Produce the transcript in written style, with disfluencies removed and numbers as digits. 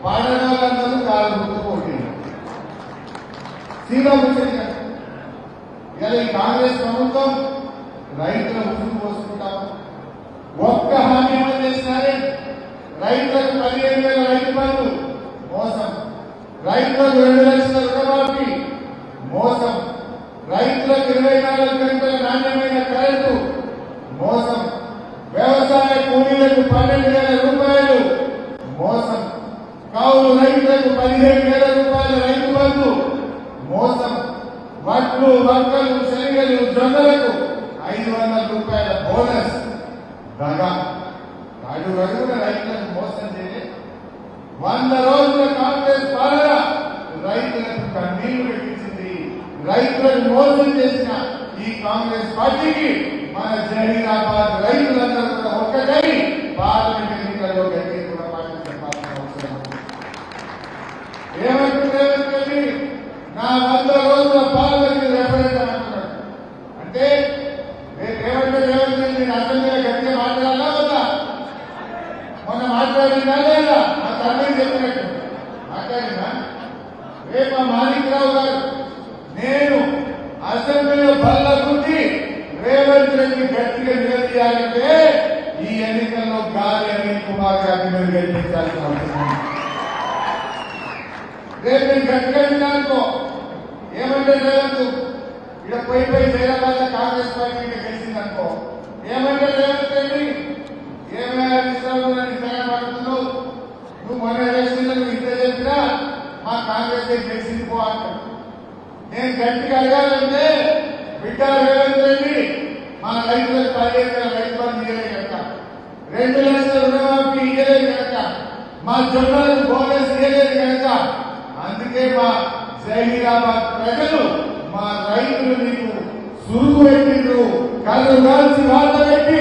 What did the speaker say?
పాడనాలందరూ కాలు కొట్టింది శ్రీరామచంద్ర ఇలా ఈ కాంగ్రెస్ ప్రభుత్వం రైతుల ఉసురు పోసుకుంటాం ఒక్క హామీ అమలు చేసినారే రైతులకు 15,000 రైతు బంధు మోసం రైతులకు 2 లక్షల రుణమాఫీ మోసం రైతులకు 24 గంటల నాణ్యమైన కరెంటు మోసం వ్యవసాయ కూలీలకు 12,000 రూపాయలు మోసం కౌలు రైతులకు 15,000 రూపాయల రైతు బంధు మోసం వడ్లు వక్కలు శనగలు జొన్నలకు 500 రూపాయల బోనస్ దగా అడుగడుగున రైతులకు మోసం చేసి 100 రోజుల కాంగ్రెస్ పాలన రైతులకు కన్నీళ్లు పెట్టించింది రైతులను మోసం చేసిన ఈ కాంగ్రెస్ పార్టీకి మన జహీరాబాద్ రైతులందరూ కూడా ఒక్కటై పార్లమెంట్ ఎన్నికల్లో గట్టి కూడా పార్టీ చెప్పాల్సిన అవసరం ఏమంటుంది నా 100 రోజుల పాలనకి రెఫరెండం అంటున్నాడు అంటే రేవంత్ రెడ్డి అసెంబ్లీలో గట్టిగా మాట్లాడాలా వద్దా మొన్న మాట్లాడిందా లేదా మా తండ్రి చెప్పినట్టు మాట్లాడిందా రేపు మాణిక్రావు గారు నేను అసెంబ్లీలో బల్ల గురించి రేవంత్ రెడ్డి గట్టిగా నిలదీయాలంటే ఈ ఎన్నికల్లో గాలి అనిల్ కుమార్ గారిని మీరు గెలిపించాల్సిన అవసరం రేపు నేను గట్టిగా విన్నానుకో ఏమంటే రేవంత్ ఇక్కడ పోయి హైదరాబాద్ లో కాంగ్రెస్ పార్టీ గెలిచిందనుకో ఏమంటే రేవంత్ రెడ్డి ఏమైనా పడుతున్నావు నువ్వు మొన్న ఎలక్షన్ లో ఇంత చెప్పినా మా కాంగ్రెస్ గెలిచింది పో అంటాడు నేను గట్టిగా అడగాలంటే బిడ్డ రేవంత్ రెడ్డి మన రైతులకు 15,000 రైతు బంధు ఇయ్యలేదు కనుక 2 లక్షల రుణమాఫీ ఇయ్యలేదు కనుక మా జొన్నలకు బోనస్ ఇయ్యలేదు కనుక అందుకే మా జహీరాబాద్ ప్రజలు మా రైతులు నీకు సురుగు పెట్టిండ్రు కళ్ళు కాల్చి వాళ్ళ పెట్టి